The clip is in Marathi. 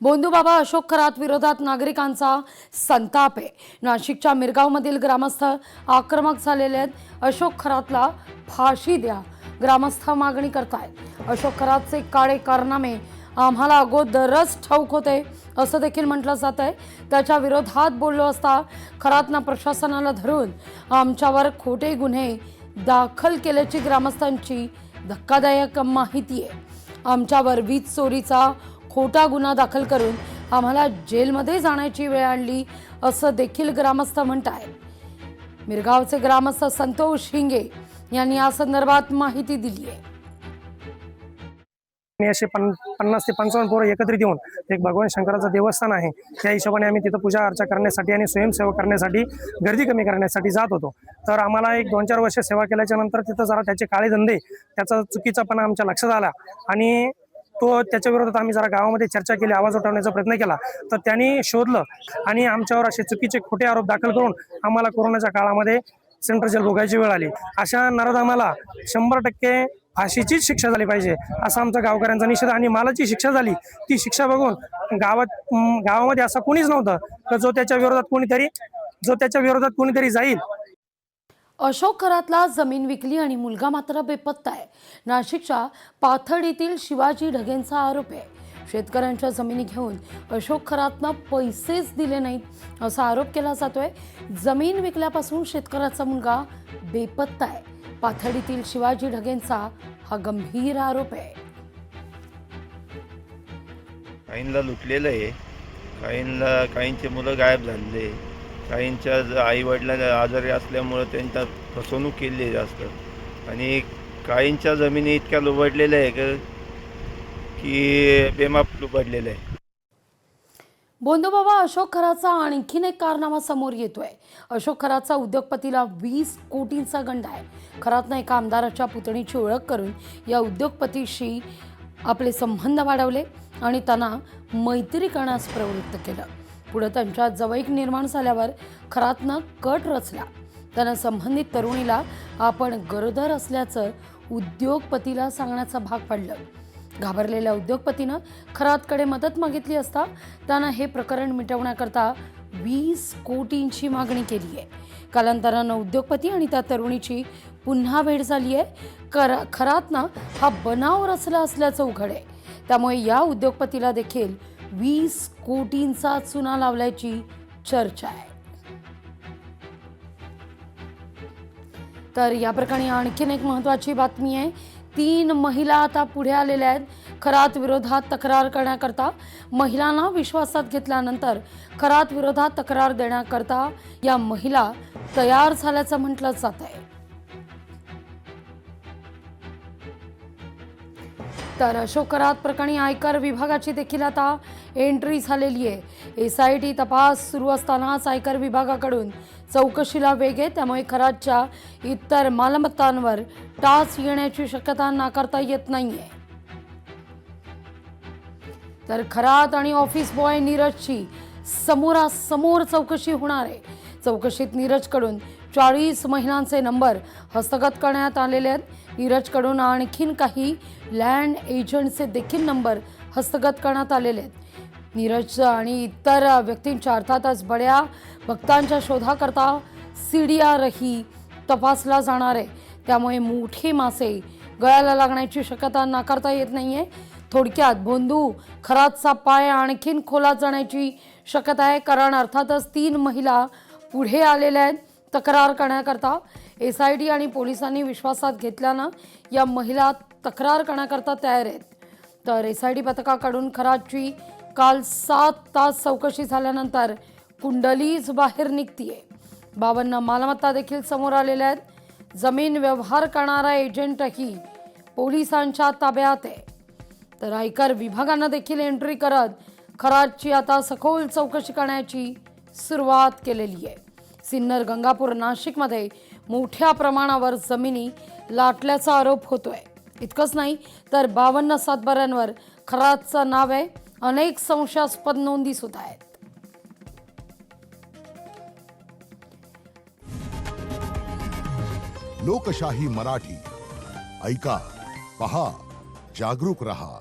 बोंधूबाबा अशोक खरात विरोधात नागरिकांचा संताप आहे। नाशिकच्या मिरगावमधील ग्रामस्थ आक्रमक झालेले आहेत। अशोक खरातला फाशी द्या, ग्रामस्थ मागणी करतायत। अशोक खरातचे काळे कारनामे आम्हाला अगोदरच ठाऊक होते असं देखील म्हटलं जात आहे। त्याच्या विरोधात बोललो असता खरातना प्रशासनाला धरून आमच्यावर खोटे गुन्हे दाखल केल्याची ग्रामस्थांची धक्कादायक माहिती आहे। आमच्यावर वीज चोरीचा खोटा गुन्हा दाखल करून आम्हाला जेलमध्ये जाण्याची वेळ आणली असं देखील ग्रामस्थ म्हणतात। मिरगावचे ग्रामस्थ संतोष हिंगे यांनी या संदर्भात माहिती दिली आहे। असे 50 ते 55 पोरं एकत्रित येऊन एक भगवान शंकराचं देवस्थान आहे, त्या हिशोबाने आम्ही तिथं पूजा अर्चा करण्यासाठी आणि स्वयंसेवा करण्यासाठी गर्दी कमी करण्यासाठी जात होतो। तर आम्हाला एक 2-4 वर्ष सेवा केल्याच्या नंतर तिथं जरा त्याचे काळे धंदे, त्याचा चुकीचापणा आमच्या लक्षात आला आणि तो त्याच्या विरोधात आम्ही जरा गावामध्ये चर्चा केली, आवाज उठवण्याचा प्रयत्न केला। तर त्यांनी शोधलं आणि आमच्यावर असे चुकीचे खोटे आरोप दाखल करून आम्हाला कोरोनाच्या काळामध्ये सेंट्रल जेल भोगायची वेळ आली। अशा नराधमाला 100% फाशीचीच शिक्षा झाली पाहिजे असा आमचा गावकऱ्यांचा निषेध। आणि मालाची शिक्षा झाली, ती शिक्षा बघून गावामध्ये असं कोणीच नव्हतं की जो त्याच्या विरोधात कोणीतरी जाईल। अशोक खरातला जमीन विकली आणि मुलगा मात्र बेपत्ता आहे। नाशिकच्या पाथर्डीतील शिवाजी ढगेंचा आरोप आहे। शेतकऱ्यांच्या जमिनी घेऊन अशोक खरातनं पैसेच दिले नाहीत असा आरोप केला जातोय। जमीन विकल्यापासून शेतकऱ्याचा मुलगा बेपत्ता आहे। पाथर्डीतील शिवाजी ढगेंचा हा गंभीर आरोप आहे। काहींना लुटलेलं आहे, काहींचे मुलं गायब झालेले, काहींच्या आई वडिलांना आजारी असल्यामुळे त्यांच्या फसवणूक केली आहे जास्त, आणि काहींच्या जमिनी इतक्या लुबाडलेल्या आहे की बेमाप लुबाडलेलं आहे। बोंधूबाबा अशोक खरातचा आणखीन एक कारनामा समोर येतोय। अशोक खरातचा उद्योगपतीला 20 कोटींचा गंडा आहे। खरातनं एका आमदाराच्या पुतणीची ओळख करून या उद्योगपतीशी आपले संबंध वाढवले आणि त्यांना मैत्री करण्यास प्रवृत्त केलं। पुढे त्यांच्यात जवळीक निर्माण झाल्यावर खरातनं कट रचला। त्यानं संबंधित तरुणीला आपण गरोदर असल्याचं उद्योगपतीला सांगण्याचा भाग पडलं। घाबरलेल्या उद्योगपतीनं खरातकडे मदत मागितली असता त्यानं हे प्रकरण मिटवण्याकरता 20 कोटींची मागणी केली आहे। कालांतरानं उद्योगपती आणि त्या तरुणीची पुन्हा भेट झाली आहे। खरातनं हा बनाव रचला असल्याचं उघड आहे। त्यामुळे या उद्योगपतीला देखील 20 कोटींचा चुना लावल्याची चर्चा आहे। तर या प्रकरणी आणखीन एक महत्त्वाची बातमी आहे। 3 महिला आता पुढे आलेल्या आहेत। खरात विरोधात तक्रार करण्याकरता महिलांना विश्वासात घेतल्यानंतर खरात विरोधात तक्रार देण्याकरता या महिला तयार झाल्याचं म्हटलं जात आहे। तर अशोक खरात प्रकरणी आयकर विभागाची देखील आता एंट्री झालेली आहे। SIT तपास सुरू असतानाच आयकर विभागाकडून चौकशीला वेग आहे। त्यामुळे खरातच्या इतर मालमत्तांवर टाच येण्याची शक्यता नाकारता येत नाहीये। तर खरात आणि ऑफिस बॉय नीरजची समोरासमोर चौकशी होणार आहे। चौकशीत नीरजकडून 40 महिलांचे नंबर हस्तगत करण्यात आलेले आहेत। नीरजकडून आणखीन काही लँड एजंटचे देखील नंबर हस्तगत करण्यात आलेले आहेत। नीरज आणि इतर व्यक्तींच्या अर्थातच बड्या भक्तांच्या शोधाकरता CDRही तपासला जाणार आहे। त्यामुळे मोठे मासे गळ्याला लागण्याची शक्यता नाकारता येत नाहीये। थोडक्यात बोंधू खरातचा पाय आणखीन खोलात जाण्याची शक्यता आहे, कारण अर्थातच 3 महिला पुढे आलेल्या आहेत तक्रार करण्याकरता। SIT आणि पोलिसांनी विश्वासात घेतल्यानं या महिला तक्रार करण्याकरता तयार आहेत। तर SIT पथकाकडून खरातची काल 7 तास चौकशी झाल्यानंतर कुंडलीच बाहेर निघतीये। 52 मालमत्ता देखील समोर आलेल्या आहेत। जमीन व्यवहार करणारा एजंटही पोलिसांच्या ताब्यात आहे। तर आयकर विभागानं देखील एंट्री करत खरातची आता सखोल चौकशी करण्याची सुरुवात केलेली आहे। सिन्नर, गंगापूर, नाशिकमध्ये मोठ्या प्रमाणावर जमिनी लाटल्याचा आरोप होतोय। इतकंच नाही तर 52 सातबाऱ्यांवर खरातचं नाव आहे। अनेक संशयास्पद नोंदी सुद्धा आहेत। लोकशाही मराठी ऐका, पहा, जागरूक रहा।